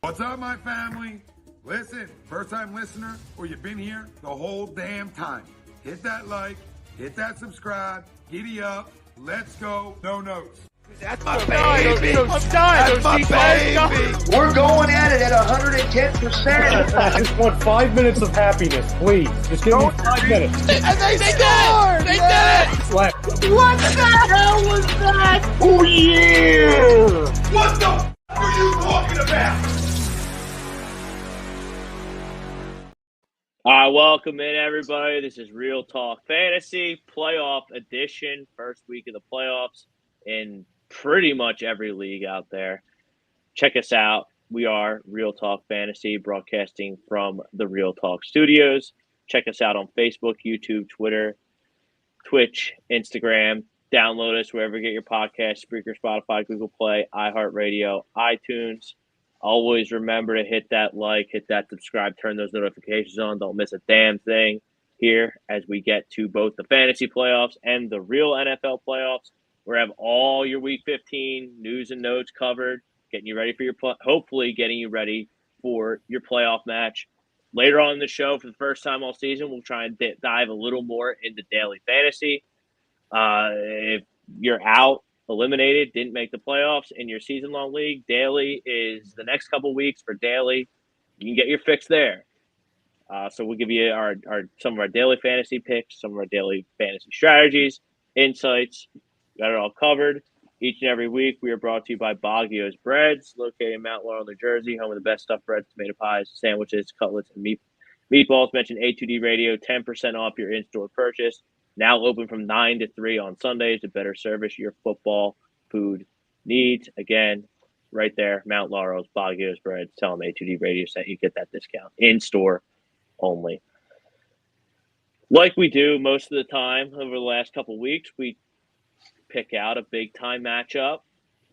What's up, my family? Listen, first-time listener, or you've been here the whole damn time. Hit that like, hit that subscribe, giddy up, let's go, no notes. That's my baby. That's my baby. We're going at it at 110%. I just want 5 minutes of happiness, please. Just give me 5 minutes. And they scored! They did it! Slap. What the hell was that? Oh, yeah! What the f*** are you talking about? All right, welcome in, everybody. This is Real Talk Fantasy Playoff Edition, first week of the playoffs in pretty much every league out there. Check us out. We are Real Talk Fantasy, broadcasting from the Real Talk Studios. Check us out on Facebook, YouTube, Twitter, Twitch, Instagram. Download us wherever you get your podcasts, Spreaker, Spotify, Google Play, iHeartRadio, iTunes. Always remember to hit that like, hit that subscribe, turn those notifications on. Don't miss a damn thing here as we get to both the fantasy playoffs and the real NFL playoffs. We have all your Week 15 news and notes covered, getting you ready for your hopefully getting you ready for your playoff match. Later on in the show, for the first time all season, we'll try and dive a little more into daily fantasy. If you're out, eliminated, didn't make the playoffs in your season-long league, daily is the next couple weeks for daily. You can get your fix there. So we'll give you our some of our daily fantasy picks, some of our daily fantasy strategies, insights. Got it all covered. Each and every week, we are brought to you by Baggio's Breads, located in Mount Laurel, New Jersey, home of the best stuffed breads, tomato pies, sandwiches, cutlets, and meatballs. Mention A2D Radio, 10% off your in-store purchase. Now open from 9 to 3 on Sundays to better service your football food needs. Again, right there, Mount Laurel's, Baggio's Breads. Tell them A2D Radio sent you, get that discount. In-store only. Like we do most of the time over the last couple weeks, we pick out a big-time matchup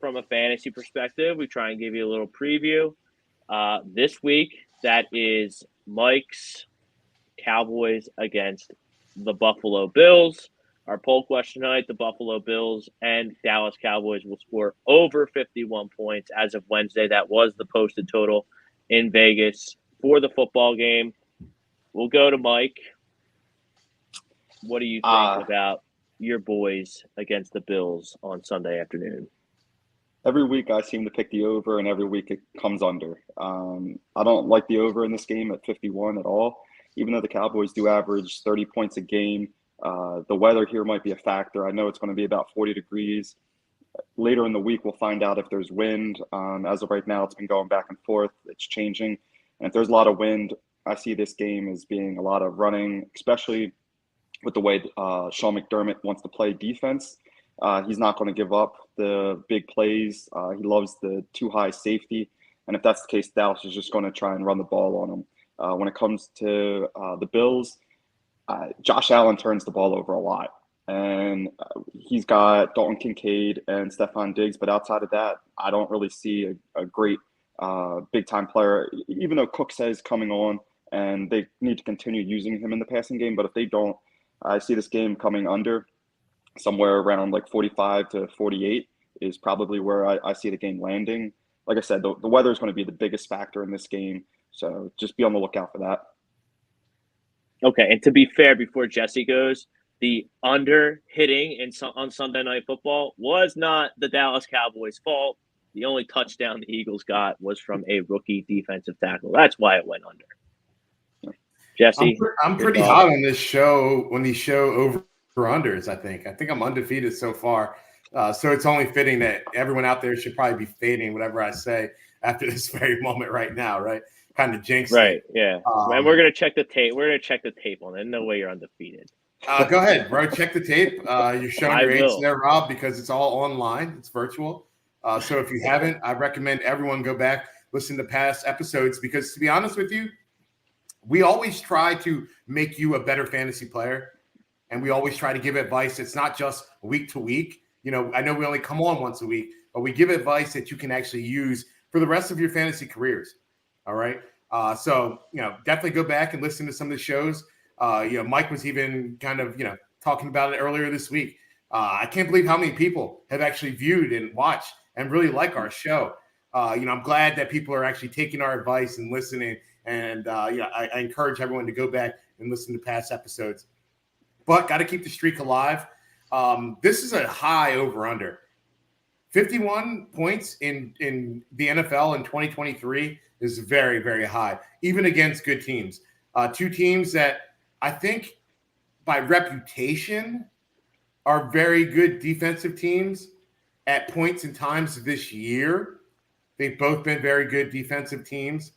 from a fantasy perspective. We try and give you a little preview. This week, that is Mike's Cowboys against the Buffalo Bills. Our poll question tonight, the Buffalo Bills and Dallas Cowboys will score over 51 points as of Wednesday. That was the posted total in Vegas for the football game. We'll go to Mike. What do you think about your boys against the Bills on Sunday afternoon? Every week I seem to pick the over, and every week it comes under. I don't like the over in this game at 51 at all. Even though the Cowboys do average 30 points a game, the weather here might be a factor. I know it's going to be about 40 degrees. Later in the week, we'll find out if there's wind. As of right now, it's been going back and forth. It's changing. And if there's a lot of wind, I see this game as being a lot of running, especially with the way Sean McDermott wants to play defense. He's not going to give up the big plays. He loves the too high safety. And if that's the case, Dallas is just going to try and run the ball on him. When it comes to the Bills, Josh Allen turns the ball over a lot. And he's got Dalton Kincaid and Stephon Diggs. But outside of that, I don't really see a great big-time player, even though Cook says coming on and they need to continue using him in the passing game. But if they don't, I see this game coming under somewhere around like 45 to 48 is probably where I see the game landing. Like I said, the weather is going to be the biggest factor in this game. So just be on the lookout for that. Okay, and to be fair, before Jesse goes, the under hitting on Sunday Night Football was not the Dallas Cowboys' fault. The only touchdown the Eagles got was from a rookie defensive tackle. That's why it went under. Yeah. Jesse? I'm pretty hot on this show when these show over-unders, I think. I think I'm undefeated so far. So it's only fitting that everyone out there should probably be fading whatever I say after this very moment right now, right? Kind of jinx. Right, yeah. And we're gonna check the tape. We're gonna check the tape on it. No way you're undefeated. Go ahead, bro. Check the tape. You're showing your age there, Rob, because it's all online. It's virtual. So if you haven't, I recommend everyone go back, listen to past episodes, because to be honest with you, we always try to make you a better fantasy player, and we always try to give advice. It's not just week to week. You know, I know we only come on once a week, but we give advice that you can actually use for the rest of your fantasy careers. All right. So, definitely go back and listen to some of the shows. Mike was even kind of, talking about it earlier this week. I can't believe how many people have actually viewed and watched and really like our show. I'm glad that people are actually taking our advice and listening. And I encourage everyone to go back and listen to past episodes. But got to keep the streak alive. This is a high over/under. 51 points in the NFL in 2023 is very, very high, even against good teams. Two teams that I think by reputation are very good defensive teams at points and times this year. They've both been very good defensive teams.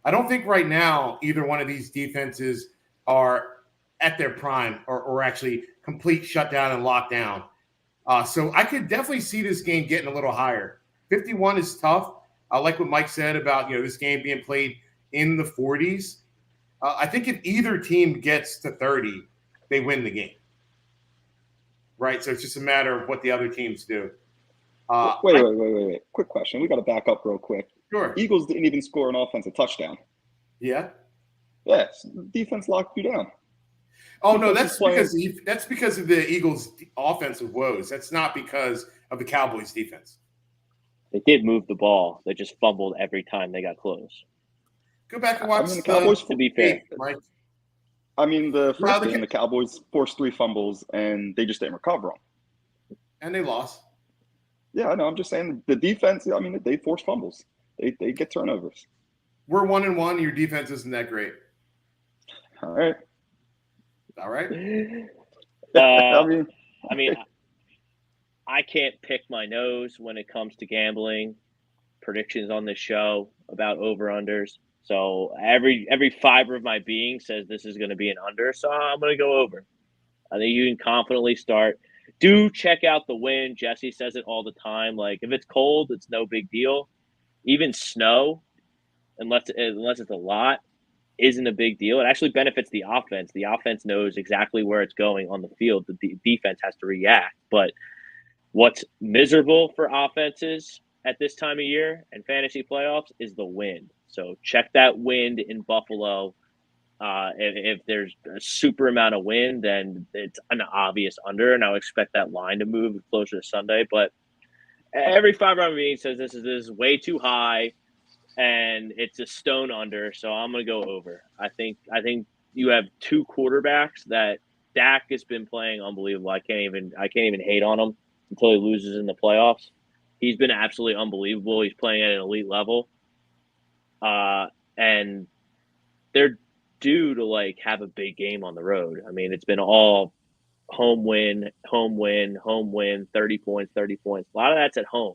I don't think right now either one of these defenses are at their prime or actually complete shutdown and lockdown. So I could definitely see this game getting a little higher. 51 is tough. I like what Mike said about this game being played in the 40s. I think if either team gets to 30, they win the game. Right? So it's just a matter of what the other teams do. Wait. Quick question. We got to back up real quick. Sure. Eagles didn't even score an offensive touchdown. Yeah? Yes. Defense locked you down. Oh, no, that's because of the Eagles' offensive woes. That's not because of the Cowboys' defense. They did move the ball. They just fumbled every time they got close. Go back and watch the Cowboys. To be fair, Mike. The first game, the Cowboys forced 3 fumbles, and they just didn't recover them. And they lost. Yeah, I know. I'm just saying the defense, they force fumbles. They get turnovers. We're 1-1. Your defense isn't that great. All right. I can't pick my nose when it comes to gambling predictions on this show about over-unders. So every fiber of my being says this is going to be an under, so I'm going to go over. I think you can confidently start. Do check out the wind. Jesse says it all the time. Like, if it's cold, it's no big deal. Even snow, unless it's a lot, isn't a big deal. It actually benefits the offense. The offense knows exactly where it's going on the field. The defense has to react. But what's miserable for offenses at this time of year and fantasy playoffs is the wind. So check that wind in Buffalo. If there's a super amount of wind, then it's an obvious under, and I'll expect that line to move closer to Sunday. But every fiber on me says this is way too high, and it's a stone under. So I'm going to go over. I think you have two quarterbacks that Dak has been playing unbelievable. I can't even hate on him until he loses in the playoffs. He's been absolutely unbelievable. He's playing at an elite level. And they're due to have a big game on the road. I mean, it's been all home win, 30 points. A lot of that's at home.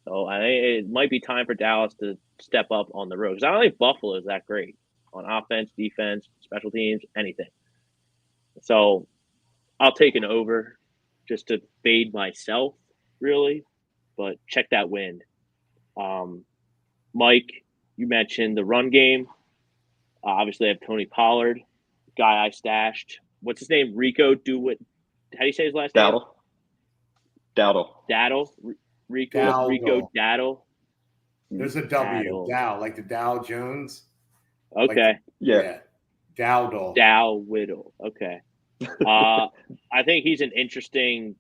So I think it might be time for Dallas to step up on the road. Because I don't think Buffalo is that great on offense, defense, special teams, anything. So I'll take an over just to fade myself, really. But check that wind. Mike, you mentioned the run game. Obviously, I have Tony Pollard, guy I stashed. What's his name? Rico How do you say his last name? Dowdle. Rico Dowdle. There's a W. Dow, like the Dow Jones. Okay. Yeah. Dowdle. Dow Whittle. Okay. I think he's an interesting.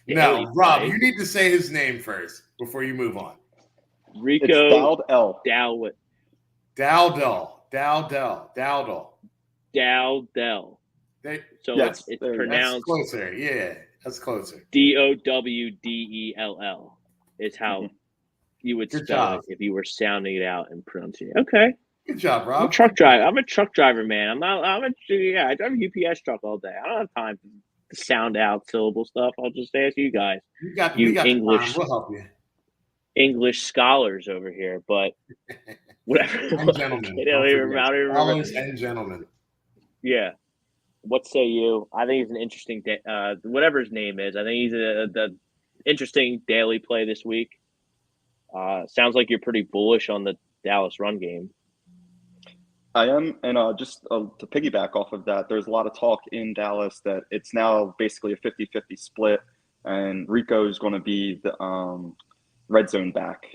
No, Rob, you need to say his name first before you move on. Rico Dowdle. So yes, it's pronounced. That's closer. Yeah, that's closer. Dowdell is how you would spell it if you were sounding it out and pronouncing it. Okay. Good job, Rob. I'm a truck driver. I'm a truck driver, man. I drive a UPS truck all day. I don't have time to sound out syllable stuff. I'll just ask you guys. We got English. We'll help you. English scholars over here, but whatever. And gentlemen. Fellas and gentlemen. Yeah. What say you? I think he's an interesting whatever his name is. I think he's the interesting daily play this week. Sounds like you're pretty bullish on the Dallas run game. I am, and just to piggyback off of that, there's a lot of talk in Dallas that it's now basically a 50-50 split, and Rico is going to be the red zone back.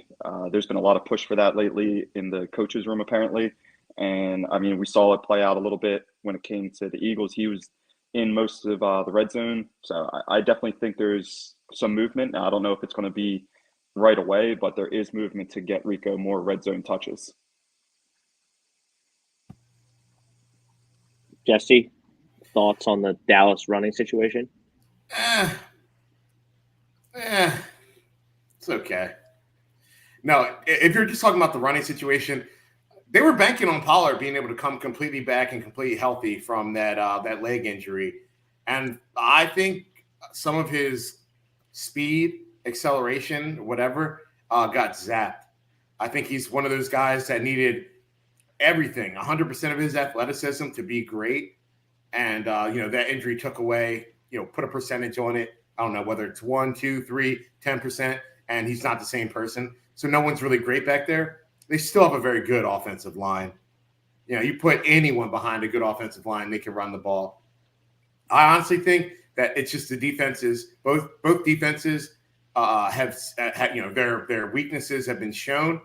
There's been a lot of push for that lately in the coaches' room, apparently. And, I mean, we saw it play out a little bit when it came to the Eagles. He was in most of the red zone. So I definitely think there's some movement. Now, I don't know if it's going to be right away, but there is movement to get Rico more red zone touches. Jesse, thoughts on the Dallas running situation? It's okay. No, if you're just talking about the running situation, they were banking on Pollard being able to come completely back and completely healthy from that leg injury. And I think some of his speed, acceleration, whatever, got zapped. I think he's one of those guys that needed everything, 100% of his athleticism to be great. And, that injury took away, put a percentage on it. I don't know whether it's 1, 2, 3, 10%, and he's not the same person. So no one's really great back there. They still have a very good offensive line. You put anyone behind a good offensive line, they can run the ball. I honestly think that it's just the defenses. Both defenses have their weaknesses have been shown.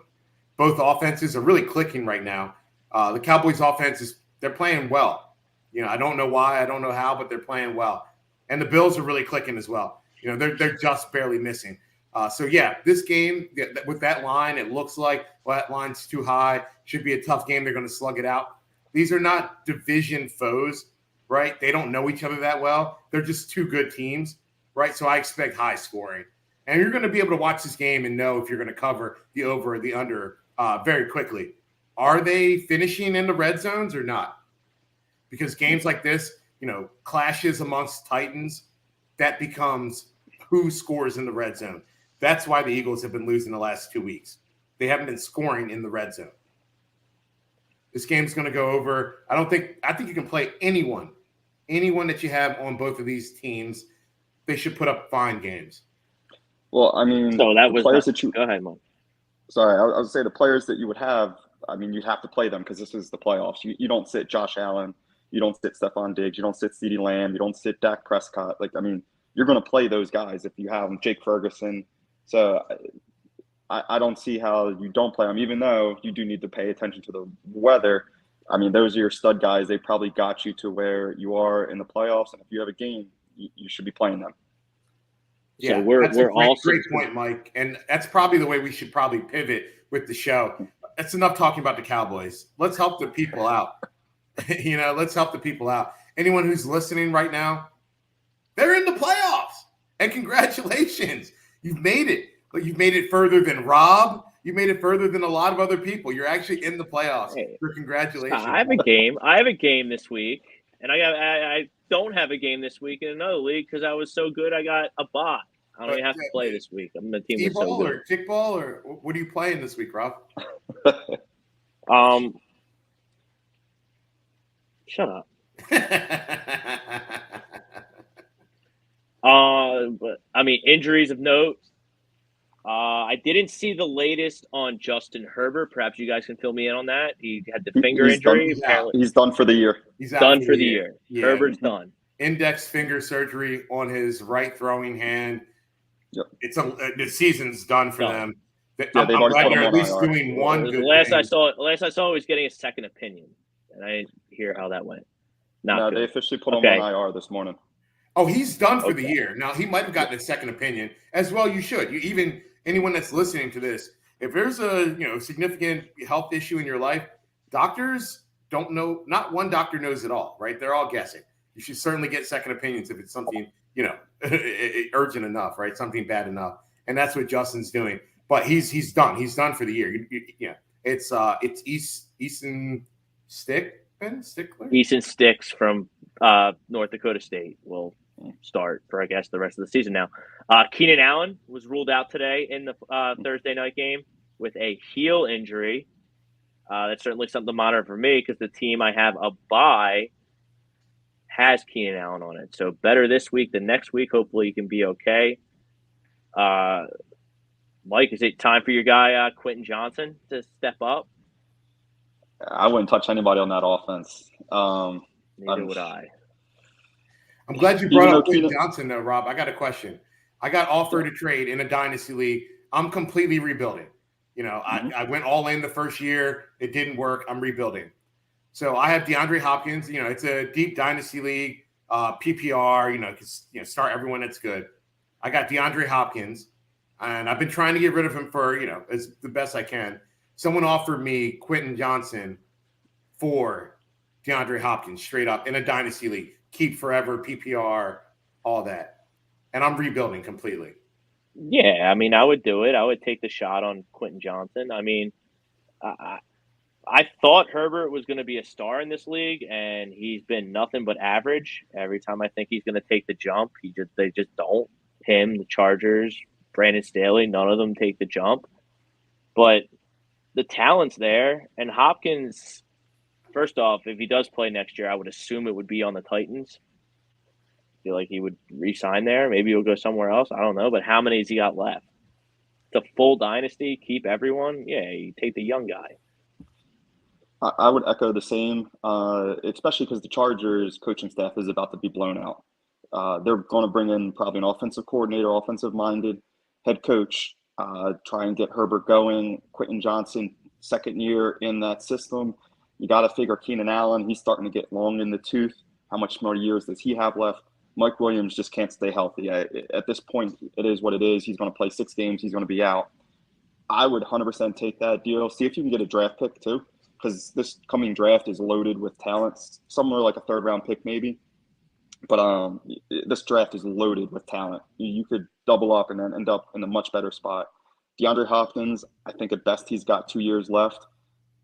Both offenses are really clicking right now. The Cowboys' offense they're playing well. I don't know why, I don't know how, but they're playing well. And the Bills are really clicking as well. They're just barely missing. This game with that line, it looks like that line's too high. Should be a tough game. They're going to slug it out. These are not division foes, right? They don't know each other that well. They're just two good teams, right? So I expect high scoring. And you're going to be able to watch this game and know if you're going to cover the over or the under very quickly. Are they finishing in the red zones or not? Because games like this, clashes amongst Titans, that becomes who scores in the red zone. That's why the Eagles have been losing the last 2 weeks. They haven't been scoring in the red zone. This game's going to go over. I think you can play anyone that you have on both of these teams. They should put up fine games. Well, I mean, so that was players that you go ahead, Mike. Sorry, I would say the players that you would have. I mean, you'd have to play them because this is the playoffs. You don't sit Josh Allen, you don't sit Stephon Diggs, you don't sit CeeDee Lamb, you don't sit Dak Prescott. You're going to play those guys if you have them. Jake Ferguson. So I don't see how you don't play them, even though you do need to pay attention to the weather. I mean, those are your stud guys. They probably got you to where you are in the playoffs, and if you have a game, you should be playing them. Yeah, so we're great point, Mike. And that's probably the way we should probably pivot with the show. That's enough talking about the Cowboys. Let's help the people out. Let's help the people out. Anyone who's listening right now, they're in the playoffs. And congratulations. You've made it. But you've made it further than Rob. You made it further than a lot of other people. You're actually in the playoffs. Hey, congratulations. I have a game. I have a game this week. And I don't have a game this week in another league because I was so good I got a bye. I don't even have to play this week. I'm the team was so good. Or kickball, or what are you playing this week, Rob? Shut up. But I mean, injuries of note. I didn't see the latest on Justin Herbert. Perhaps you guys can fill me in on that. He had the finger injury. He's done for the year. He's done for the year. Yeah. Herbert's done. Index finger surgery on his right throwing hand. Yep. The season's done for them. I'm glad they're at least doing one good thing. I saw, he was getting a second opinion, and I didn't hear how that went. No, they officially put him on IR this morning. Oh, he's done for the year. Now, he might have gotten a second opinion as well. You should. Anyone that's listening to this, if there's a significant health issue in your life, doctors don't know. Not one doctor knows it all, right? They're all guessing. You should certainly get second opinions if it's something urgent enough, right? Something bad enough, and that's what Justin's doing. But he's done. He's done for the year. It's Easton Stickler. Easton Sticks from North Dakota State will start for, I guess, the rest of the season now. Keenan Allen was ruled out today in the Thursday night game with a heel injury. That's certainly something to monitor for me because the team I have a bye has Keenan Allen on it. So better this week than next week. Hopefully he can be okay. Mike, is it time for your guy Quentin Johnson to step up? I wouldn't touch anybody on that offense. Neither would I. I'm glad you brought up Quentin Johnson, though, Rob. I got a question. I got offered a trade in a dynasty league. I'm completely rebuilding. I went all in the first year. It didn't work. I'm rebuilding. So I have DeAndre Hopkins. It's a deep dynasty league, PPR. Start everyone that's good. I got DeAndre Hopkins. and I've been trying to get rid of him for, as the best I can. Someone offered me Quentin Johnson for DeAndre Hopkins straight up in a dynasty league, keep forever, PPR, all that. And I'm rebuilding completely. Yeah, I mean, I would do it. I would take the shot on Quentin Johnson. I mean, I thought Herbert was going to be a star in this league, and he's been nothing but average. Every time I think he's going to take the jump, they just don't. Him, the Chargers, Brandon Staley, none of them take the jump. But the talent's there, and Hopkins, first off, if he does play next year, I would assume it would be on the Titans. I feel like he would re-sign there. Maybe he'll go somewhere else. I don't know, but how many has he got left? It's a full dynasty, keep everyone. Yeah, you take the young guy. I would echo the same, especially because the Chargers coaching staff is about to be blown out. They're going to bring in probably an offensive coordinator, offensive-minded head coach, try and get Herbert going. Quentin Johnson, second year in that system. You got to figure Keenan Allen, he's starting to get long in the tooth. How much more years does he have left? Mike Williams just can't stay healthy. At this point, it is what it is. He's going to play 6 games. He's going to be out. I would 100% take that deal. See if you can get a draft pick too, because this coming draft is loaded with talents. Somewhere like a 3rd-round pick maybe. But this draft is loaded with talent. You could double up and then end up in a much better spot. DeAndre Hopkins, I think at best he's got 2 years left.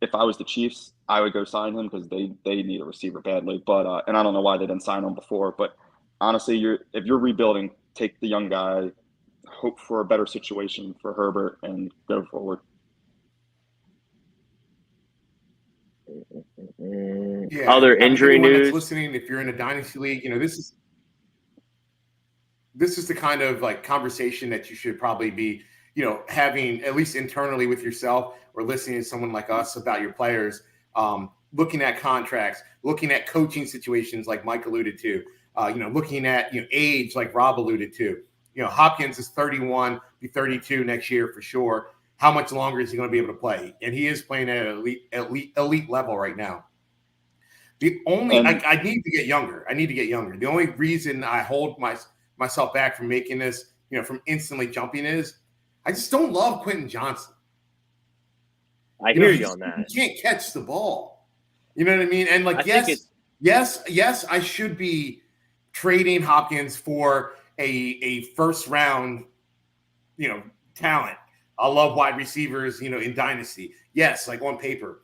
If I was the Chiefs, I would go sign him because they need a receiver badly. But and I don't know why they didn't sign him before. But honestly, if you're rebuilding, take the young guy, hope for a better situation for Herbert, and go forward. Yeah, other injury news. Listening, if you're in a dynasty league, this is the kind of like conversation that you should probably be, having at least internally with yourself, or listening to someone like us about your players, looking at contracts, looking at coaching situations like Mike alluded to, looking at age like Rob alluded to. Hopkins is 31, be 32 next year for sure. How much longer is he going to be able to play? And he is playing at an elite level right now. The only I need to get younger. The only reason I hold myself back from making this, from instantly jumping is I just don't love Quentin Johnson. I hear you on that. He can't catch the ball. You know what I mean? And yes, I should be trading Hopkins for a first round, talent. I love wide receivers, in dynasty. Yes, like on paper.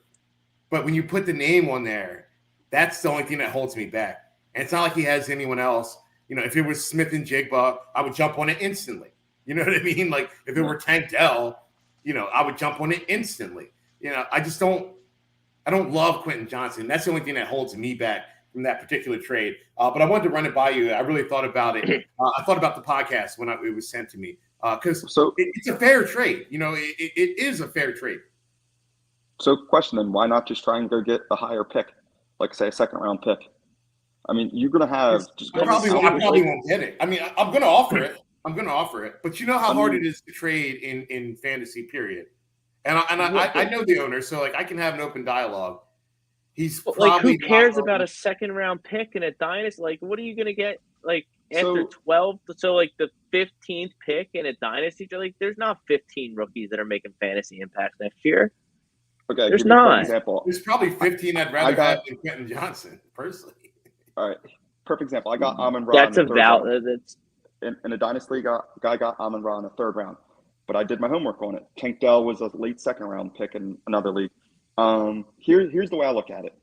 But when you put the name on there, that's the only thing that holds me back. And it's not like he has anyone else. If it was Smith and Jigba, I would jump on it instantly. You know what I mean? Like if it were Tank Dell, I would jump on it instantly. I don't love Quentin Johnson. That's the only thing that holds me back from that particular trade. But I wanted to run it by you. I really thought about it. I thought about the podcast when it was sent to me. Because it's a fair trade. It is a fair trade. So question then, why not just try and go get a higher pick, like say a 2nd-round pick? I mean, you're going to have – I probably won't get it. I mean, I'm going to offer it. But you know how hard it is to trade in fantasy, period. And I know the owner, so like I can have an open dialogue. He's probably who cares about a 2nd-round pick in a dynasty? Like, what are you going to get like after 12? So like the 15th pick in a dynasty, like there's not 15 rookies that are making fantasy impacts next year. Okay, there's not. Example. There's probably 15 I'd rather have than Quentin Johnson, personally. All right, perfect example. I got Amon-Ra. That's a valid. In a dynasty, guy got Amon-Ra in the 3rd round, but I did my homework on it. Tank Dell was a late 2nd-round pick in another league. Here's the way I look at it.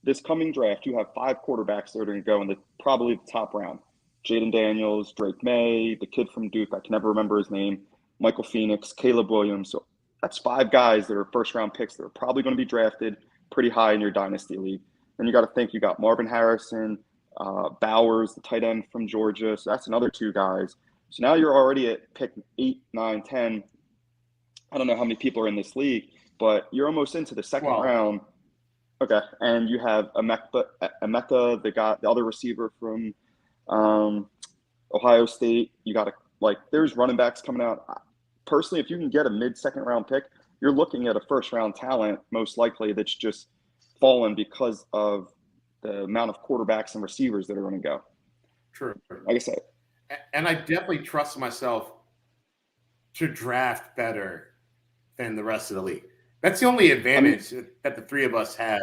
This coming draft, you have 5 quarterbacks that are going to go in probably the top round. Jaden Daniels, Drake May, the kid from Duke, I can never remember his name, Michael Phoenix, Caleb Williams. So that's 5 guys that are 1st-round picks that are probably going to be drafted pretty high in your dynasty league. Then you got to think you got Marvin Harrison, Bowers, the tight end from Georgia. So that's another 2 guys. So now you're already at pick 8, 9, 10. I don't know how many people are in this league, but you're almost into the 2nd round. Okay, and you have Emeka, the other receiver from Ohio State. You got there's running backs coming out. Personally, if you can get a mid-2nd-round pick, you're looking at a 1st-round talent most likely that's just fallen because of the amount of quarterbacks and receivers that are going to go. True. Like I said. And I definitely trust myself to draft better than the rest of the league. That's the only advantage that the three of us have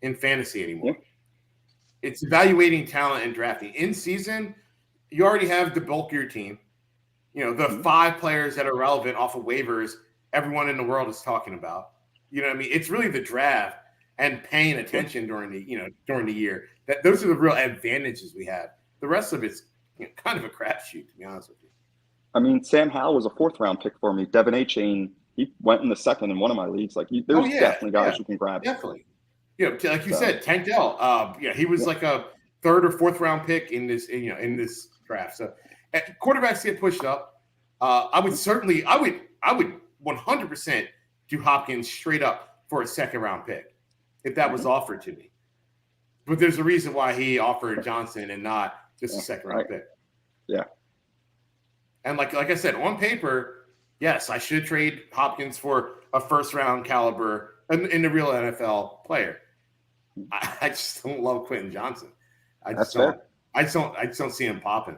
in fantasy anymore. Yeah. It's evaluating talent and drafting. In season, you already have the bulk of your team. You know, the 5 players that are relevant off of waivers, everyone in the world is talking about. You know what I mean? It's really the draft and paying attention during the year. Those are the real advantages we have. The rest of it's kind of a crapshoot, to be honest with you. I mean, Sam Howell was a 4th-round pick for me. Devin A. Chain, he went in the 2nd in one of my leagues. Like, there's definitely guys you can grab. Definitely. Like you said, Tank Dell. He was like a 3rd or 4th round pick in this draft. So quarterbacks get pushed up. I would 100% do Hopkins straight up for a 2nd round pick if that was offered to me. But there's a reason why he offered Johnson and not just a 2nd round pick. Yeah. And like I said, on paper, yes, I should trade Hopkins for a 1st round caliber in the real NFL player. I just don't love Quentin Johnson. I just don't see him popping.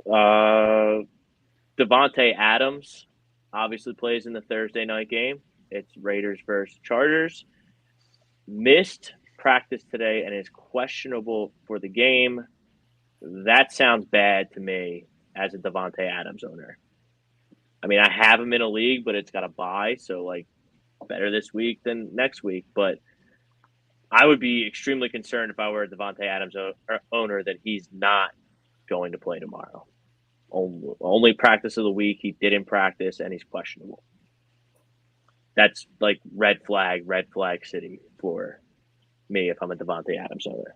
Devontae Adams obviously plays in the Thursday night game. It's Raiders versus Chargers. Missed practice today and is questionable for the game. That sounds bad to me as a Devontae Adams owner. I mean, I have him in a league, but it's got a bye, so like better this week than next week. But I would be extremely concerned if I were a Devontae Adams owner that he's not going to play tomorrow. Only practice of the week. He didn't practice, and he's questionable. That's like red flag city for me if I'm a Devontae Adams owner.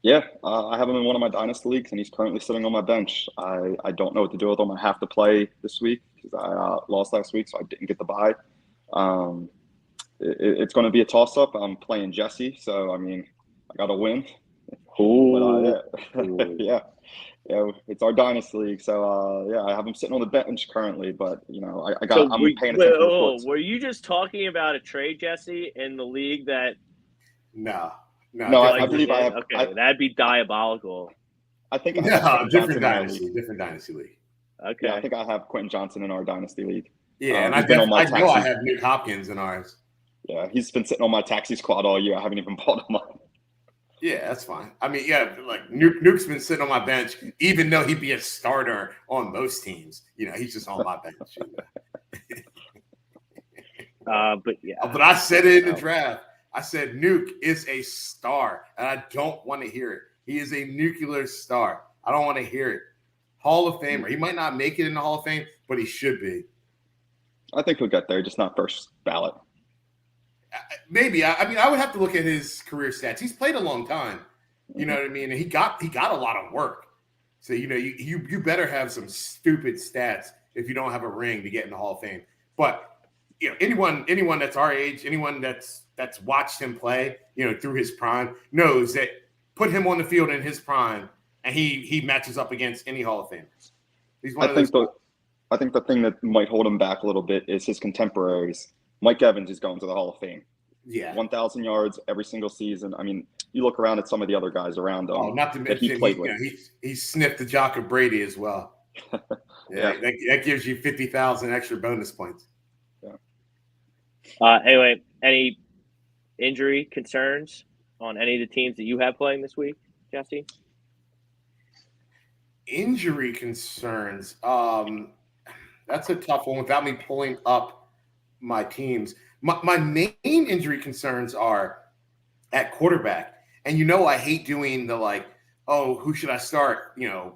Yeah, I have him in one of my dynasty leagues, and he's currently sitting on my bench. I don't know what to do with him. I have to play this week because I lost last week, so I didn't get the bye. It's going to be a toss-up. I'm playing Jesse, so, I mean, I got to win. Yeah, it's our dynasty league, so, I have him sitting on the bench currently, but, I'm paying attention to reports. Were you just talking about a trade, Jesse, in the league that – No, I believe I have. Okay, that'd be diabolical. I think different dynasty league. Okay, yeah, I think I have Quentin Johnson in our dynasty league. Yeah, and I know I have Nick Hopkins in ours. Yeah, he's been sitting on my taxi squad all year. I haven't even bought him up. Yeah, that's fine. I mean, like Nuke's been sitting on my bench, even though he'd be a starter on most teams. He's just on my bench. But I said it in the draft. I said Nuke is a star, and I don't want to hear it. He is a nuclear star. I don't want to hear it. Hall of Famer. He might not make it in the Hall of Fame, but he should be. I think he'll get there, just not first ballot. Maybe. I mean, I would have to look at his career stats. He's played a long time. You know what I mean? And he got a lot of work. So, you better have some stupid stats if you don't have a ring to get in the Hall of Fame. But anyone that's our age, anyone that's watched him play, through his prime, knows that put him on the field in his prime, and he matches up against any Hall of Famers. I think the thing that might hold him back a little bit is his contemporaries. Mike Evans is going to the Hall of Fame. Yeah, 1,000 yards every single season. I mean, you look around at some of the other guys around him. Oh, not to mention he sniffed the jock of Brady as well. Yeah. That gives you 50,000 extra bonus points. Yeah. Anyway, any injury concerns on any of the teams that you have playing this week, Jesse? Injury concerns. That's a tough one without me pulling up my teams. My main injury concerns are at quarterback. And I hate doing the who should I start, and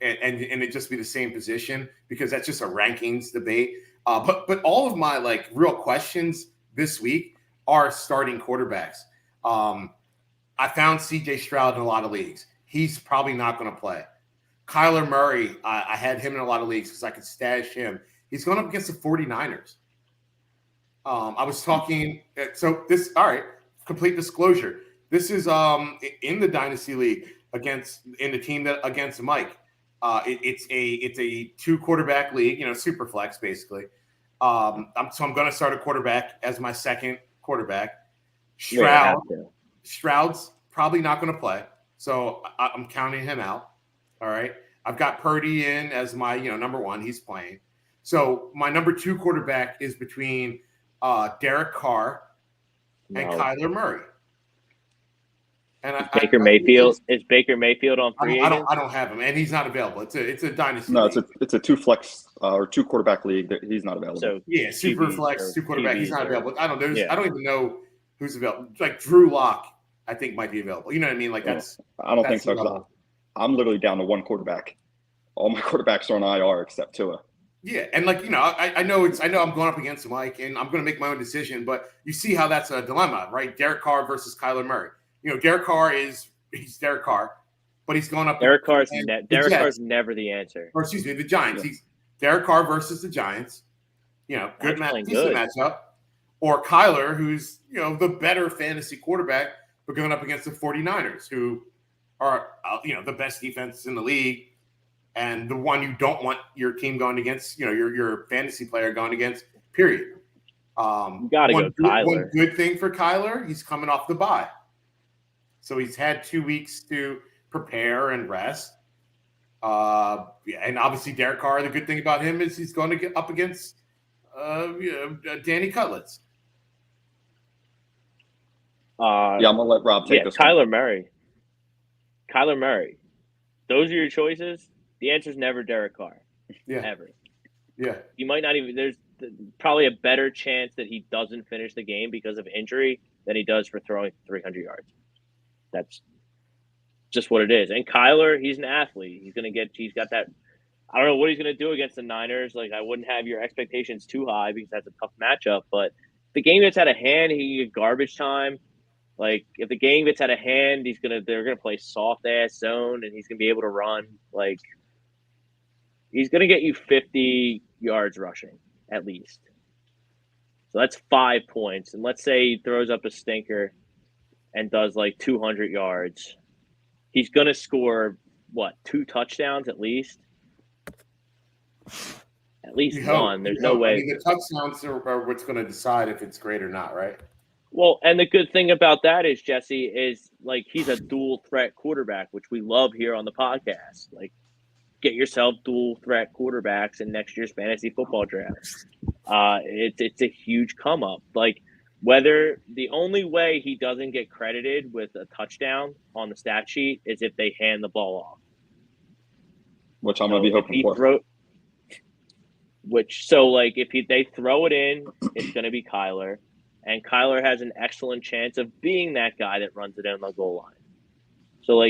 it just be the same position because that's just a rankings debate. But all of my real questions this week are starting quarterbacks. I found CJ Stroud in a lot of leagues. He's probably not going to play. Kyler Murray, I had him in a lot of leagues because I could stash him. He's going up against the 49ers. I was talking all right, complete disclosure. This is in the Dynasty League in the team that against Mike. It's a 2-quarterback league, super flex basically. I'm going to start a quarterback as my second quarterback. Stroud's probably not going to play, so I'm counting him out. All right. I've got Purdy in as my number one. He's playing. So my number 2 quarterback is between Derek Carr and Kyler Murray. And is Baker Mayfield on free agent? I don't have him, and he's not available. It's a dynasty. No, league. it's a 2 flex or 2 quarterback league. He's not available. So yeah, super flex, 2 quarterback. He's not available. I don't know. Yeah. I don't even know who's available. Like Drew Lock, I think might be available. You know what I mean? Like that's. I don't think so. I'm literally down to 1 quarterback. All my quarterbacks are on IR except Tua. Yeah, and I know I'm going up against Mike, and I'm going to make my own decision. But you see how that's a dilemma, right? Derek Carr versus Kyler Murray. Derek Carr he's Derek Carr, but he's going up. Derek Carr's never the answer. Or excuse me, the Giants. Yeah. He's Derek Carr versus the Giants. Decent matchup. Or Kyler, who's the better fantasy quarterback, but going up against the 49ers, who are the best defense in the league, and the one you don't want your team going against. Your fantasy player going against. Period. You got to go Kyler. One good thing for Kyler, he's coming off the bye. So he's had 2 weeks to prepare and rest. And obviously Derek Carr, the good thing about him is he's going to get up against Danny Cutlets. I'm going to let Rob take this Kyler Murray. Kyler Murray. Those are your choices. The answer is never Derek Carr. Yeah. Ever. Yeah. You might not even – there's probably a better chance that he doesn't finish the game because of injury than he does for throwing 300 yards. That's just what it is. And Kyler, he's an athlete. He's got that. I don't know what he's going to do against the Niners. Like, I wouldn't have your expectations too high because that's a tough matchup. But the game gets out of hand, he can get garbage time. Like, if the game gets out of hand, they're going to play soft ass zone and he's going to be able to run. Like, he's going to get you 50 yards rushing at least. So that's 5 points. And let's say he throws up a stinker and does like 200 yards. He's going to score, 2 touchdowns at least? At least one. There's no way. I mean, the touchdowns are what's going to decide if it's great or not, right? Well, and the good thing about that is, Jesse, is like he's a dual threat quarterback, which we love here on the podcast. Like, get yourself dual threat quarterbacks in next year's fantasy football draft. It's a huge come up. Like, whether the only way he doesn't get credited with a touchdown on the stat sheet is if they hand the ball off. Which I'm going to be hoping for. If they throw it in, it's going to be Kyler. And Kyler has an excellent chance of being that guy that runs it in the goal line. So,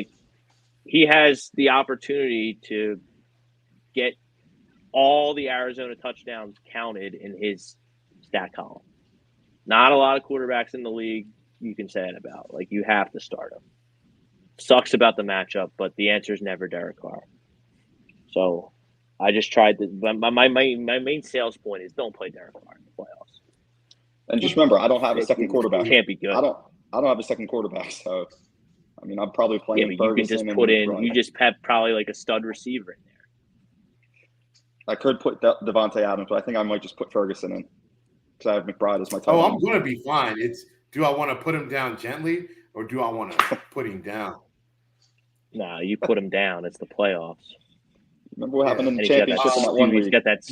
he has the opportunity to get all the Arizona touchdowns counted in his stat column. Not a lot of quarterbacks in the league you can say that about. Like, you have to start him. Sucks about the matchup, but the answer is never Derek Carr. So I just tried to. My main sales point is don't play Derek Carr in the playoffs. And just remember, I don't have a second quarterback. Can't be good. I don't have a second quarterback, so I mean, I'm probably playing. Yeah, but you can just put in. You just have probably like a stud receiver in there. I could put Devontae Adams, but I think I might just put Ferguson in because I have McBride as my tight end. I'm going to be fine. Do I want to put him down gently or do I want to put him down? Nah, you put him down. It's the playoffs. Remember what happened in the championship in that one week? He's got that.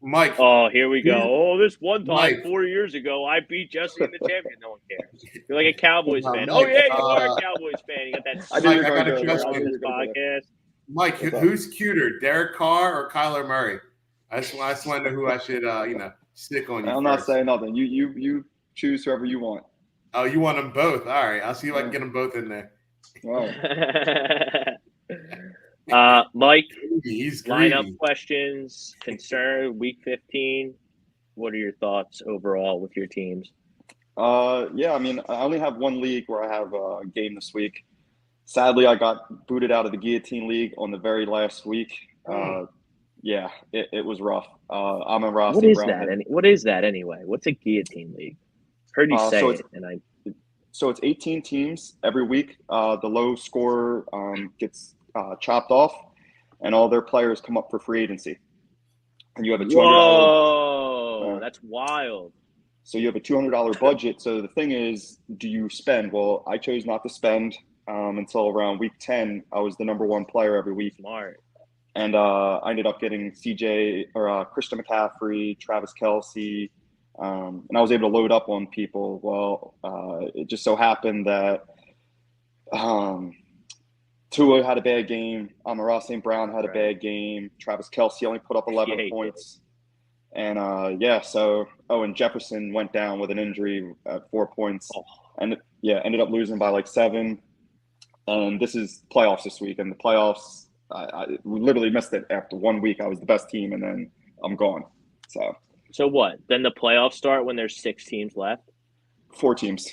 Mike. Oh, here we go. Oh, this one time 4 years ago, I beat Jesse in the champion. No one cares. You're like a Cowboys fan. Oh, yeah, you are a Cowboys fan. You got that. I got to trust on this podcast. Mike, who's cuter, Derek Carr or Kyler Murray? I just want to know who I should, stick on you. I'm not saying nothing. You choose whoever you want. Oh, you want them both? All right. I'll see if I can get them both in there. Wow. Mike, he's lineup questions, concern, week 15. What are your thoughts overall with your teams? Yeah, I mean, I only have one league where I have a game this week. Sadly, I got booted out of the Guillotine League on the very last week. Yeah, it was rough. I'm a Rossi. What is that? What is that anyway? What's a Guillotine League? Heard you say it, and I. So it's 18 teams every week. The low scorer gets chopped off, and all their players come up for free agency. And you have a $200. Whoa, that's wild. So you have a $200 budget. So the thing is, do you spend? Well, I chose not to spend until around week 10. I was the number one player every week. Smart. And I ended up getting Christian McCaffrey, Travis Kelce, and I was able to load up on people. Well, it just so happened that Tua had a bad game. Amon-Ra St. Brown had a bad game. Travis Kelce only put up 11 points. And and Jefferson went down with an injury at 4 points. And ended up losing by like 7. And this is playoffs this week. And the playoffs, we literally missed it after 1 week. I was the best team, and then I'm gone. So what? Then the playoffs start when there's 6 teams left? 4 teams.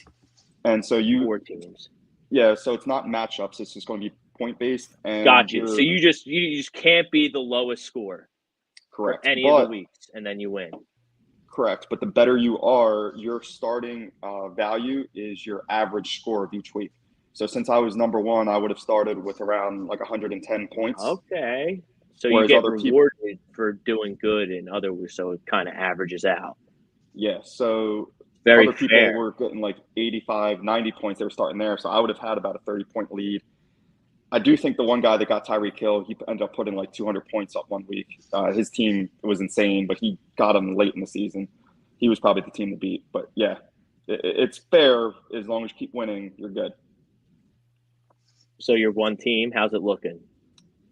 And so 4 teams. Yeah, so it's not matchups. It's just going to be point-based. And gotcha. So you just can't be the lowest score. Correct. For any of the weeks, and then you win. Correct. But the better you are, your starting value is your average score of each week. So since I was number 1, I would have started with around like 110 points. Okay. So you get rewarded for doing good in other weeks, so it kind of averages out. Yeah. So other people were getting like 85, 90 points. They were starting there. So I would have had about a 30-point lead. I do think the one guy that got Tyreek Hill, he ended up putting like 200 points up 1 week. His team was insane, but he got him late in the season. He was probably the team to beat. But yeah, it's fair. As long as you keep winning, you're good. So you're one team. How's it looking?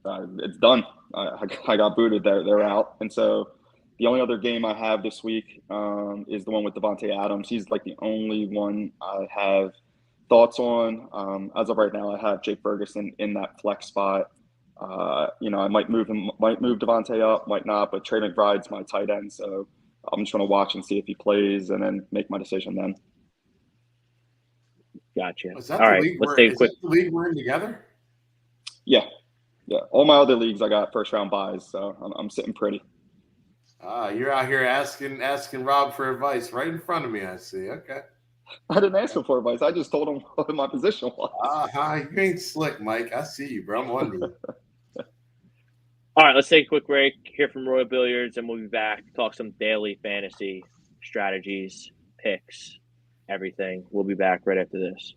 It's done. I got booted. They're out. And so the only other game I have this week is the one with Devontae Adams. He's like the only one I have thoughts on. As of right now, I have Jake Ferguson in that flex spot. I might move Devontae up, might not, but Trey McBride's my tight end, so I'm just going to watch and see if he plays and then make my decision then. Gotcha. All right, let's take a quick. Is that the league we're in together? Yeah. All my other leagues, I got first round buys, so I'm sitting pretty. You're out here asking Rob for advice right in front of me. I see. Okay. I didn't ask him for advice. I just told him what my position was. You ain't slick, Mike. I see you, bro. I'm on you. All right, let's take a quick break, hear from Royal Billiards, and we'll be back, talk some daily fantasy strategies, picks, everything. We'll be back right after this.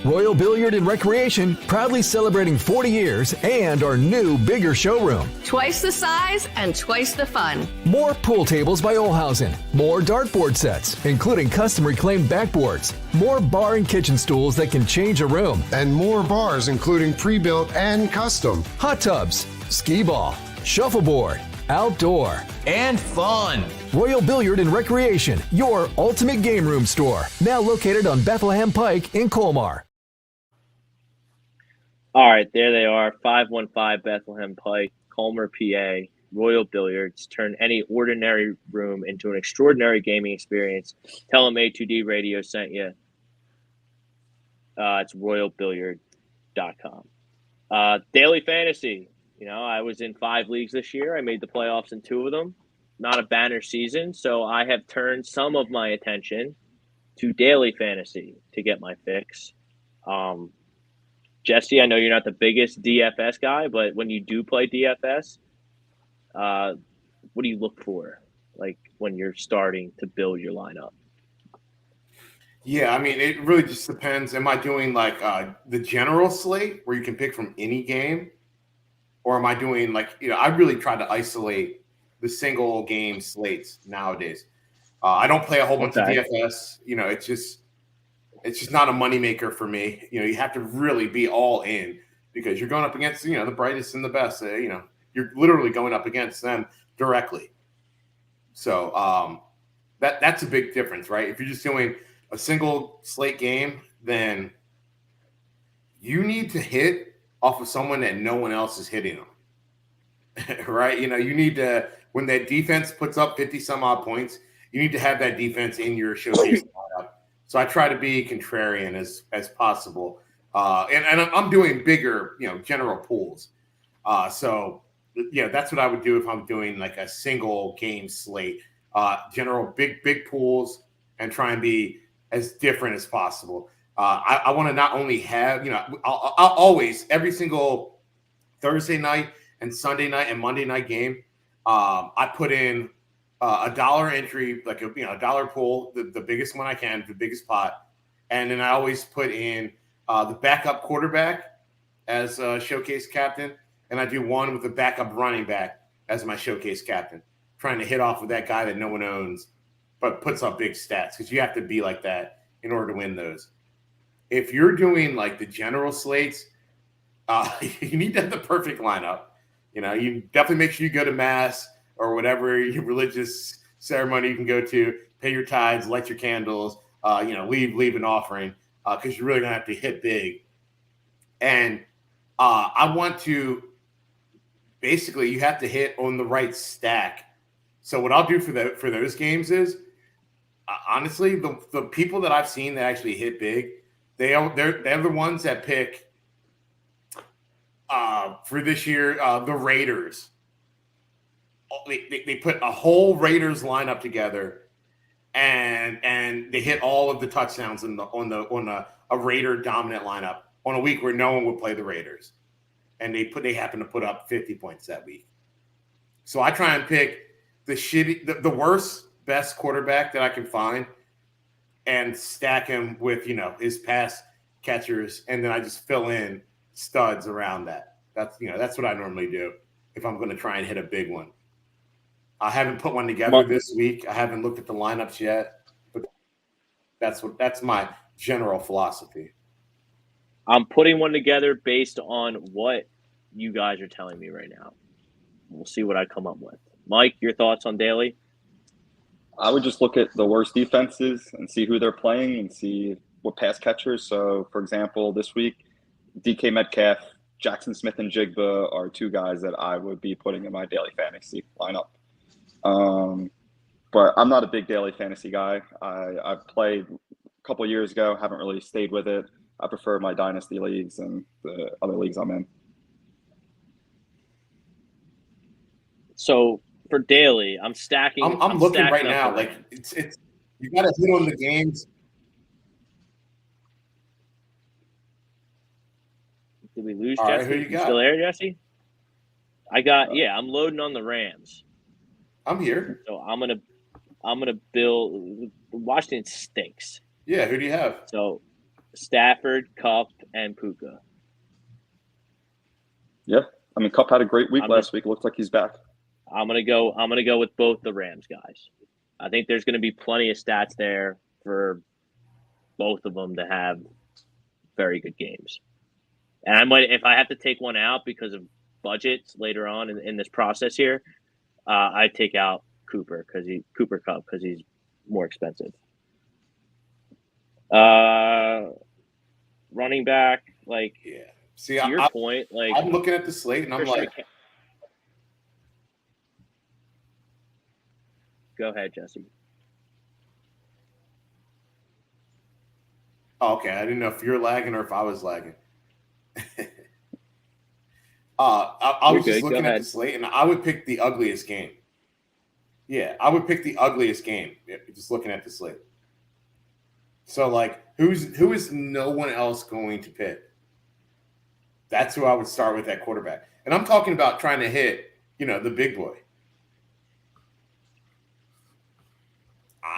Royal Billiard and Recreation, proudly celebrating 40 years and our new, bigger showroom. Twice the size and twice the fun. More pool tables by Olhausen. More dartboard sets, including custom reclaimed backboards. More bar and kitchen stools that can change a room. And more bars, including pre-built and custom. Hot tubs, skee ball, shuffleboard, outdoor, and fun. Royal Billiard and Recreation, your ultimate game room store. Now located on Bethlehem Pike in Colmar. All right, there they are. 515 Bethlehem Pike, Colmar, PA. Royal Billiards. Turn any ordinary room into an extraordinary gaming experience. Tell them A2D Radio sent you. It's royalbilliard.com. Daily fantasy. I was in 5 leagues this year. I made the playoffs in 2 of them. Not a banner season, so I have turned some of my attention to daily fantasy to get my fix. Jesse, I know you're not the biggest DFS guy, but when you do play DFS, what do you look for, like when you're starting to build your lineup? Yeah, I mean, it really just depends. Am I doing like the general slate where you can pick from any game? Or am I doing like, I really try to isolate the single game slates nowadays. I don't play a whole bunch of DFS. It's just not a moneymaker for me. You have to really be all in because you're going up against, the brightest and the best. You're literally going up against them directly. So that's a big difference, right? If you're just doing a single slate game, then you need to hit off of someone that no one else is hitting them, right? You need to, when that defense puts up 50 some odd points, you need to have that defense in your showcase lineup. So I try to be contrarian as possible. And I'm doing bigger, general pools. So that's what I would do if I'm doing like a single game slate, general big pools, and try and be as different as possible. I want to not only have, I'll always, every single Thursday night and Sunday night and Monday night game, I put in a $1 entry, like a $1 pool, the biggest one I can, the biggest pot. And then I always put in the backup quarterback as a showcase captain. and I do one with a backup running back as my showcase captain, trying to hit off with that guy that no one owns, but puts up big stats, because you have to be like that in order to win those. If you're doing like the general slates, you need to have the perfect lineup. You definitely make sure you go to mass or whatever your religious ceremony you can go to, pay your tithes, light your candles, leave an offering, because you're really going to have to hit big. And I want to basically, you have to hit on the right stack. So what I'll do for those games is, honestly, the people that I've seen that actually hit big, they're the ones that pick for this year the Raiders. They put a whole Raiders lineup together, and they hit all of the touchdowns on a Raider dominant lineup on a week where no one would play the Raiders, and they happen to put up 50 points that week. So I try and pick the worst best quarterback that I can find, and stack him with his pass catchers, and then I just fill in studs around that. That's what I normally do if I'm going to try and hit a big one. I haven't put one together this week. I haven't looked at the lineups yet, but that's my general philosophy. I'm putting one together based on what you guys are telling me right now. We'll see what I come up with. Mike, your thoughts on daily? I would just look at the worst defenses and see who they're playing and see what pass catchers. So, for example, this week, DK Metcalf, Jackson Smith, and Jigba are two guys that I would be putting in my daily fantasy lineup. But I'm not a big daily fantasy guy. I played a couple years ago, haven't really stayed with it. I prefer my dynasty leagues and the other leagues I'm in. So for daily, I'm stacking. I'm looking right now. Like it's you got to hit on the games. Did we lose All Jesse? right, who you got? Still there, Jesse? I'm loading on the Rams. I'm here. So I'm gonna build. Washington stinks. Yeah, who do you have? So Stafford, Kupp, and Puka. Yeah, I mean, Kupp had a great week last week. It looks like he's back. I'm gonna go with both the Rams guys. I think there's gonna be plenty of stats there for both of them to have very good games. And I might, if I have to take one out because of budgets later on in this process here, I take out Cooper Kupp because he's more expensive. Running back, like, yeah. See, to your point, like, I'm looking at the slate and I'm like, go ahead, Jesse. Oh, okay, I didn't know if you're lagging or if I was lagging. I was just looking at the slate, and I would pick the ugliest game. Yeah, I would pick the ugliest game. Just looking at the slate. So, like, who is no one else going to pick? That's who I would start with at quarterback. And I'm talking about trying to hit, the big boy.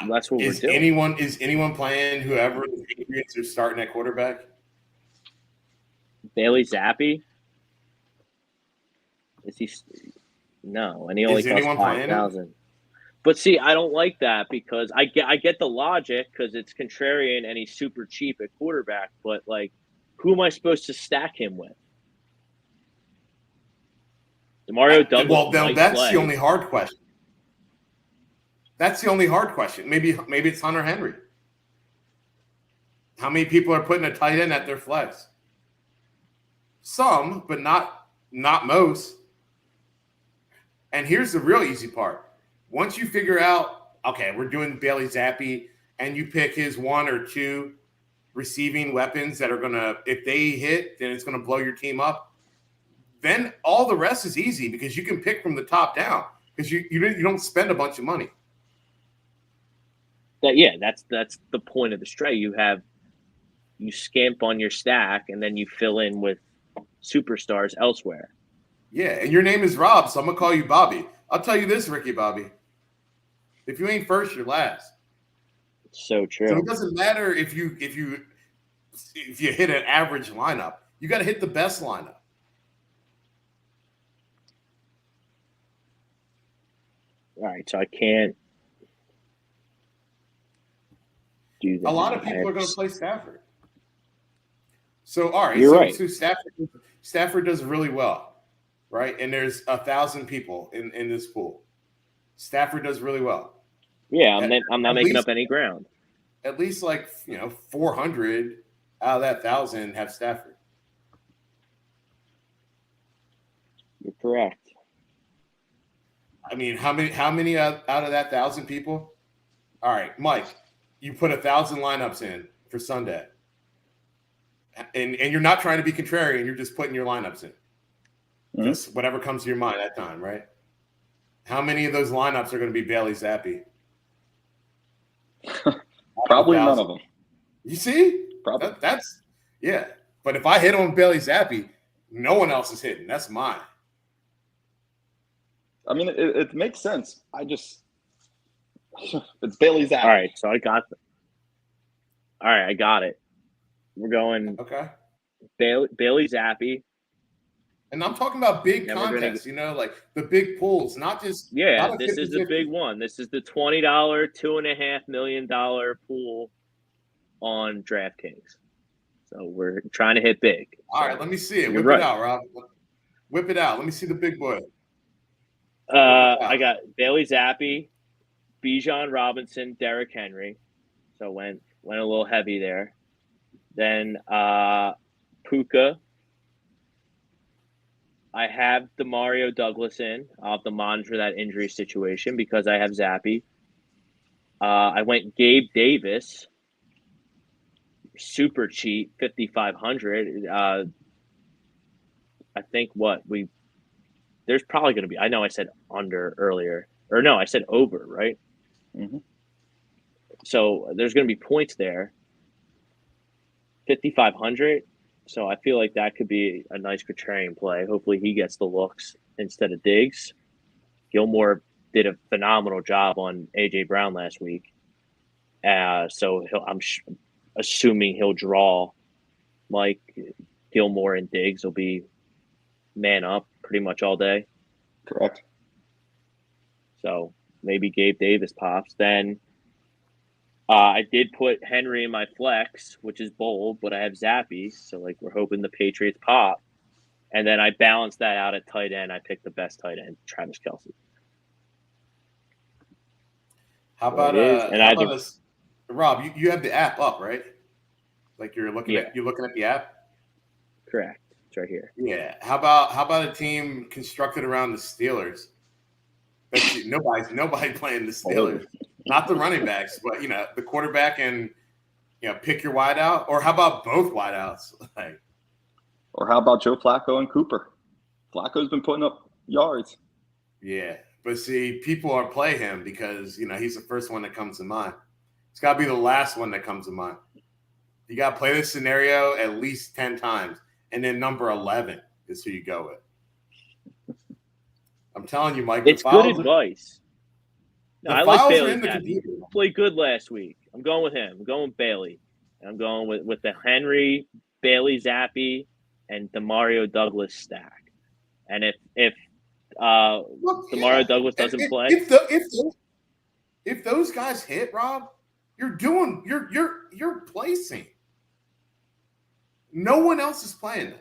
That's what we're doing. Is anyone playing whoever the Patriots are starting at quarterback? Bailey Zappi? Is he? No, and he only costs $5,000. But see, I don't like that because I get the logic because it's contrarian and he's super cheap at quarterback. But like, who am I supposed to stack him with? Demario Douglas. Well, that's the only hard question. That's the only hard question. Maybe it's Hunter Henry. How many people are putting a tight end at their flex? Some, but not most. And here's the real easy part. Once you figure out, okay, we're doing Bailey Zappi, and you pick his one or two receiving weapons that are going to, if they hit, then it's going to blow your team up. Then all the rest is easy because you can pick from the top down because you don't spend a bunch of money. That's the point of the stray. You skimp on your stack and then you fill in with superstars elsewhere. Yeah, and your name is Rob, so I'm gonna call you Bobby. I'll tell you this, Ricky Bobby. If you ain't first, you're last. It's so true. So it doesn't matter if you hit an average lineup. You got to hit the best lineup. All right, so I can't do that. A lot of people are going to play Stafford. So, all right. You're right. So Stafford does really well, right? And there's 1,000 people in this pool. Stafford does really well. Yeah, I'm not making up any ground. At least 400 out of that 1,000 have Stafford. You're correct. I mean, how many out of that 1,000 people? All right, Mike, you put 1,000 lineups in for Sunday, and you're not trying to be contrarian. You're just putting your lineups in, just whatever comes to your mind at that time, right? How many of those lineups are going to be Bailey Zappi? Probably none of them. You see, probably that's yeah. But if I hit on Bailey Zappi, no one else is hitting. That's mine. I mean, it makes sense. It's Bailey Zappi. All right, so I got I got it. We're going Bailey Zappi. And I'm talking about big contests, like the big pools, not just this is the big one. This is the $20 $2.5 million pool on DraftKings. So we're trying to hit big. All right, let me see it. Whip it out, Rob. Whip it out. Let me see the big boy. I got Bailey Zappi, Bijan Robinson, Derrick Henry. So went a little heavy there. Then Puka. I have Demario Douglas in. I'll have to monitor that injury situation because I have Zappi. I went Gabe Davis. Super cheap, 5,500. I think there's probably going to be. I know I said under earlier, or no, I said over, right? Mm-hmm. So there's going to be points there. 5,500. So I feel like that could be a nice contrarian play. Hopefully he gets the looks instead of Diggs. Gilmore did a phenomenal job on A.J. Brown last week. So I'm assuming he'll draw. Mike, Gilmore and Diggs will be man up pretty much all day. Correct. So maybe Gabe Davis pops. Then I did put Henry in my flex, which is bold, but I have Zappi. So we're hoping the Patriots pop. And then I balanced that out at tight end. I picked the best tight end, Travis Kelce. How about Rob, you have the app up, right? You're looking at the app? Correct. It's right here. Yeah. How about a team constructed around the Steelers? Nobody playing the Steelers. Not the running backs, but the quarterback and pick your wide out. Or how about both wide outs? Or how about Joe Flacco and Cooper? Flacco's been putting up yards. Yeah. But see, people are play him because he's the first one that comes to mind. It's gotta be the last one that comes to mind. You gotta play this scenario at least 10 times. And then number 11 is who you go with. I'm telling you, Mike. It's good advice. No, I like Bailey. He played good last week. I'm going with him. I'm going with Bailey. And I'm going with the Henry, Bailey Zappi, and Demario Douglas stack. And if Demario Douglas doesn't play, if those guys hit, Rob, you're placing. No one else is playing them.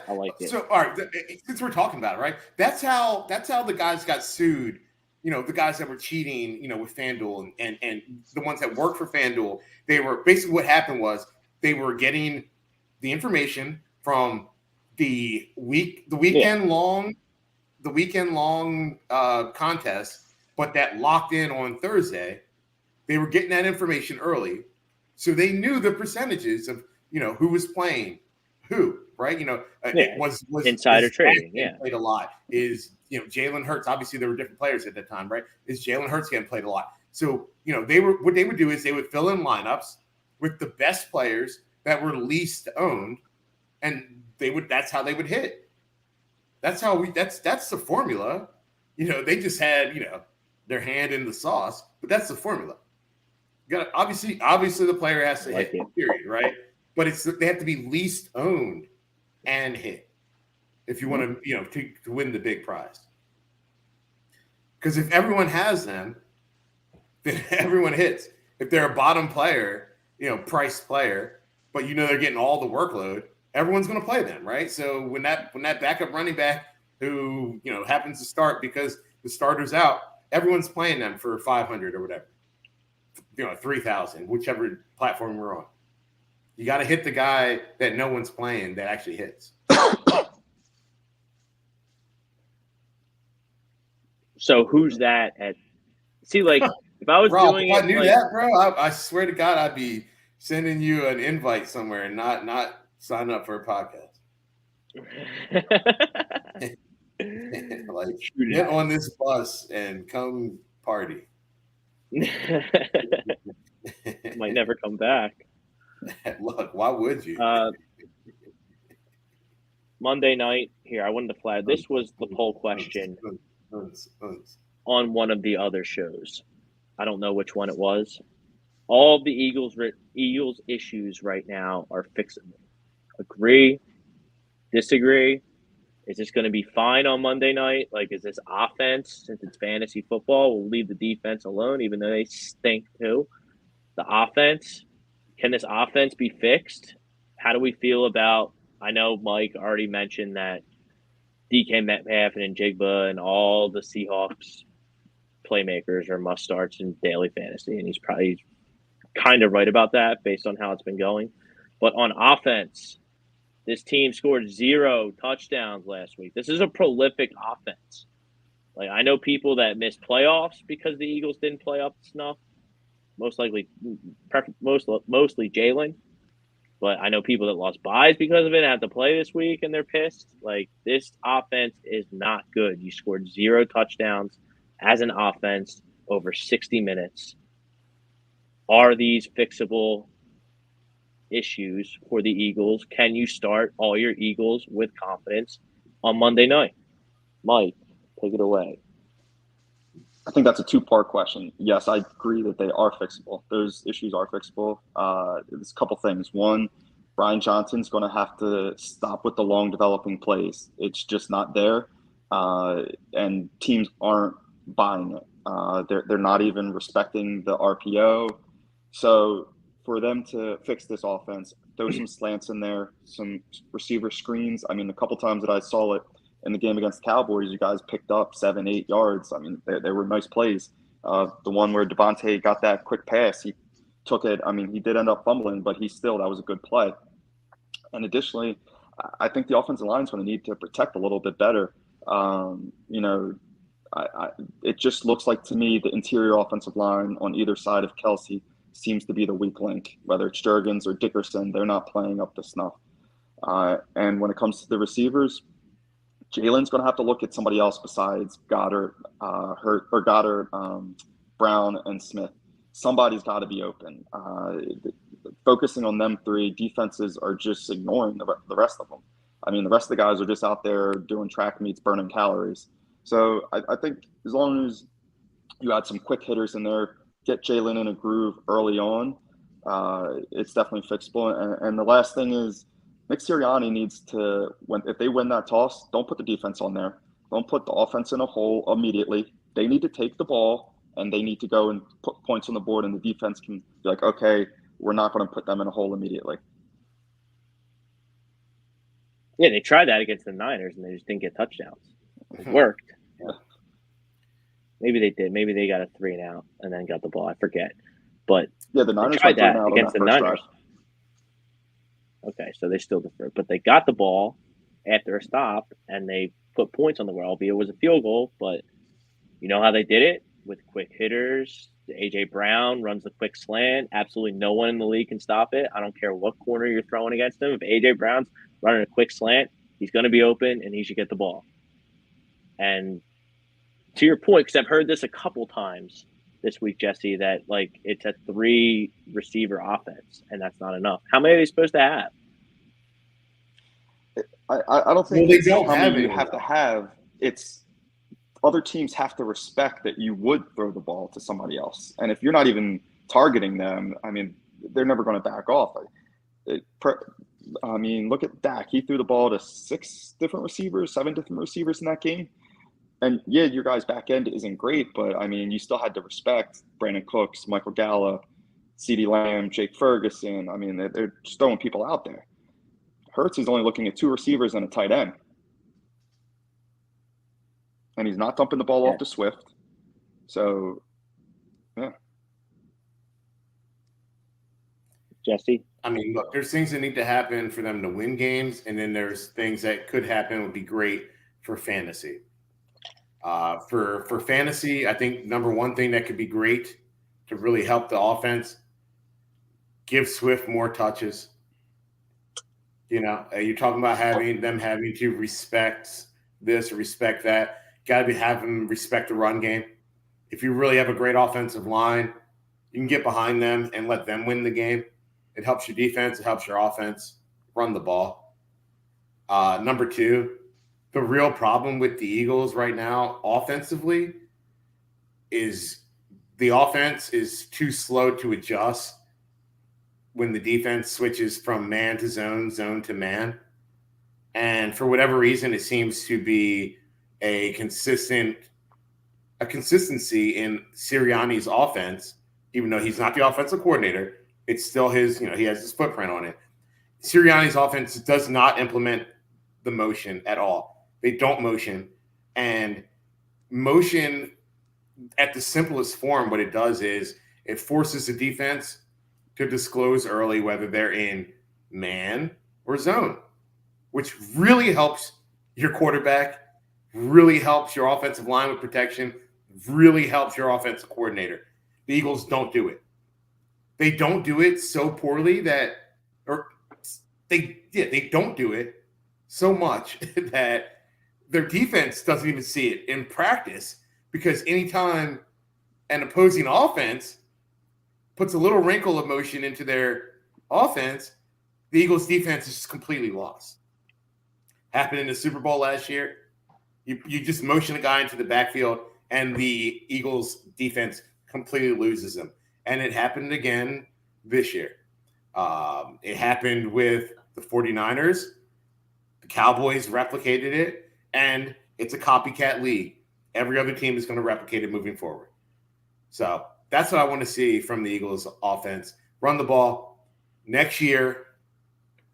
I like it. So, all right, since we're talking about it, right? That's how the guys got sued. The guys that were cheating, with FanDuel and the ones that worked for FanDuel. They were basically what happened was they were getting the information from the weekend long contest, but that locked in on Thursday. They were getting that information early, so they knew the percentages of who was playing who, right? It was insider trading. Yeah, played a lot. Is Jalen Hurts? Obviously, there were different players at that time, right? Is Jalen Hurts getting played a lot? So what they would do is they would fill in lineups with the best players that were least owned, and that's how they would hit. That's the formula. They just had their hand in the sauce, but that's the formula. You got obviously the player has to hit, period, right? But they have to be least owned and hit if you want to to win the big prize. Because if everyone has them, then everyone hits. If they're a bottom player, price player, but they're getting all the workload, everyone's going to play them, right? So when that backup running back who happens to start because the starter's out, everyone's playing them for 500 or whatever, 3,000, whichever platform we're on. You got to hit the guy that no one's playing that actually hits. So who's that at? See, like if I was Rob, doing if it, I knew that, bro, I swear to God, I'd be sending you an invite somewhere and not sign up for a podcast. Like, get on this bus and come party. Might never come back. Look, why would you? Monday night here, I wanted to flag. This was the poll question on one of the other shows. I don't know which one it was. All of the Eagles issues right now are fixable. Agree? Disagree? Is this going to be fine on Monday night? Like, is this offense, since it's fantasy football, we'll leave the defense alone, even though they stink too? The offense, can this offense be fixed? How do we feel about, I know Mike already mentioned that DK Metcalf and Njigba and all the Seahawks playmakers are must-starts in daily fantasy, and he's probably kind of right about that based on how it's been going. But on offense, this team scored 0 touchdowns last week. This is a prolific offense. Like, I know people that missed playoffs because the Eagles didn't play up to snuff. Mostly Jalen. But I know people that lost buys because of it and have to play this week, and they're pissed. Like, this offense is not good. You scored 0 touchdowns as an offense over 60 minutes. Are these fixable issues for the Eagles? Can you start all your Eagles with confidence on Monday night? Mike, take it away. I think that's a 2-part question. Yes, I agree that they are fixable. Those issues are fixable. There's a couple things. One, Brian Johnson's going to have to stop with the long developing plays. It's just not there, and teams aren't buying it. They're not even respecting the RPO. So for them to fix this offense, throw some slants in there, some receiver screens. I mean, a couple times that I saw it in the game against the Cowboys, you guys picked up 7-8 yards. I mean, they were nice plays. The one where Devontae got that quick pass, he took it. I mean, he did end up fumbling, but that was a good play. And additionally, I think the offensive line is going to need to protect a little bit better. It just looks like to me the interior offensive line on either side of Kelsey seems to be the weak link, whether it's Jurgens or Dickerson. They're not playing up to snuff. And when it comes to the receivers, Jalen's going to have to look at somebody else besides Goddard, Brown, and Smith. Somebody's got to be open. Focusing on them 3, defenses are just ignoring the rest of them. I mean, the rest of the guys are just out there doing track meets, burning calories. So I think as long as you add some quick hitters in there, get Jalen in a groove early on, it's definitely fixable. And the last thing is, Nick Sirianni needs to, if they win that toss, don't put the defense on there. Don't put the offense in a hole immediately. They need to take the ball, and they need to go and put points on the board, and the defense can be like, okay, we're not going to put them in a hole immediately. Yeah, they tried that against the Niners, and they just didn't get touchdowns. It worked. Yeah. Maybe they did. Maybe they got a 3 and out and then got the ball. I forget. But yeah, the Niners tried that out against the Niners. Drive. Okay, so they still deferred. But they got the ball after a stop, and they put points on the board, albeit it was a field goal. But you know how they did it? With quick hitters. A.J. Brown runs the quick slant. Absolutely no one in the league can stop it. I don't care what corner you're throwing against him. If A.J. Brown's running a quick slant, he's going to be open, and he should get the ball. And to your point, because I've heard this a couple times this week, Jesse, that like it's a 3 receiver offense, and that's not enough. How many are they supposed to have? I don't think they don't how many you have to have. It's other teams have to respect that you would throw the ball to somebody else, and if you're not even targeting them, I mean, they're never going to back off. Look at Dak. He threw the ball to 7 different receivers in that game. And yeah, your guys' back end isn't great, but I mean, you still had to respect Brandon Cooks, Michael Gallup, CeeDee Lamb, Jake Ferguson. I mean, they're just throwing people out there. Hurts is only looking at 2 receivers and a tight end. And he's not dumping the ball off to Swift. So, yeah. Jesse? I mean, look, there's things that need to happen for them to win games, and then there's things that could happen would be great for fantasy. For fantasy, I think number one thing that could be great to really help the offense, give Swift more touches. You know, you're talking about having to respect this or respect that. Got to have them respect the run game. If you really have a great offensive line, you can get behind them and let them win the game. It helps your defense. It helps your offense. Run the ball. Number two, the real problem with the Eagles right now offensively is the offense is too slow to adjust when the defense switches from man to zone, zone to man. And for whatever reason, it seems to be a consistency in Sirianni's offense, even though he's not the offensive coordinator. It's still his, he has his footprint on it. Sirianni's offense does not implement the motion at all. They don't motion. And motion at the simplest form, what it does is it forces the defense to disclose early whether they're in man or zone, which really helps your quarterback, really helps your offensive line with protection, really helps your offensive coordinator. The Eagles don't do it. They don't do it so poorly they don't do it so much that their defense doesn't even see it in practice, because anytime an opposing offense puts a little wrinkle of motion into their offense, the Eagles defense is just completely lost. Happened in the Super Bowl last year. You just motion a guy into the backfield and the Eagles defense completely loses him. And it happened again this year. It happened with the 49ers. The Cowboys replicated it, and it's a copycat league. Every other team is going to replicate it moving forward. So that's what I want to see from the Eagles offense. Run the ball. Next year,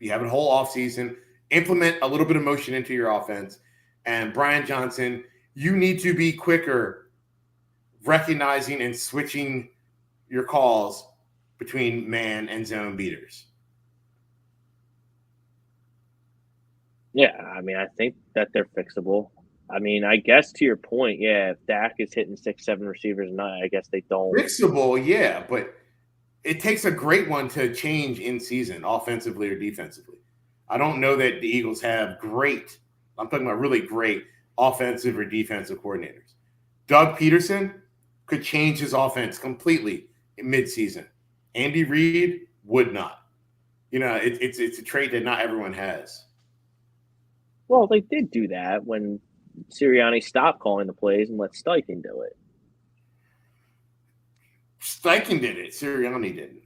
you have a whole offseason. Implement a little bit of motion into your offense. And Brian Johnson, you need to be quicker recognizing and switching your calls between man and zone beaters. Yeah, I mean, I think that they're fixable. I mean, I guess to your point, yeah, if Dak is hitting 6-7 receivers a night, I guess they don't. Fixable, yeah, but it takes a great one to change in season, offensively or defensively. I don't know that the Eagles have great, I'm talking about really great offensive or defensive coordinators. Doug Peterson could change his offense completely in midseason. Andy Reid would not. It's a trait that not everyone has. Well, they did do that when Sirianni stopped calling the plays and let Steichen do it. Steichen did it. Sirianni didn't.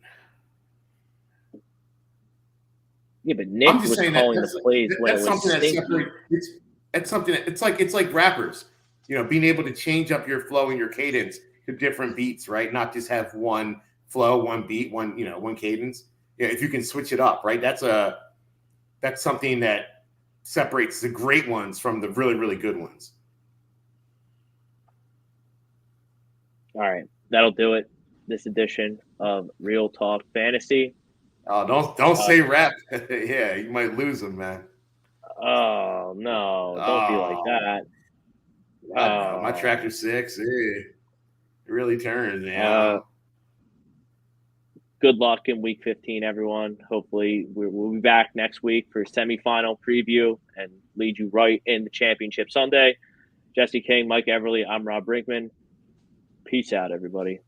Yeah, but Nick was calling the plays when it was stinky. It's like rappers, being able to change up your flow and your cadence to different beats, right? Not just have one flow, one beat, one cadence. Yeah, if you can switch it up, right? That's something that separates the great ones from the really, really good ones. All right, that'll do it. This edition of Real Talk Fantasy. Oh, don't say rap. Yeah, you might lose them, man. Oh no! Don't be like that. My Tractor 6, it really turns, man. Good luck in Week 15, everyone. Hopefully, we'll be back next week for semifinal preview and lead you right in the championship Sunday. Jesse King, Mike Everly, I'm Rob Brinkman. Peace out, everybody.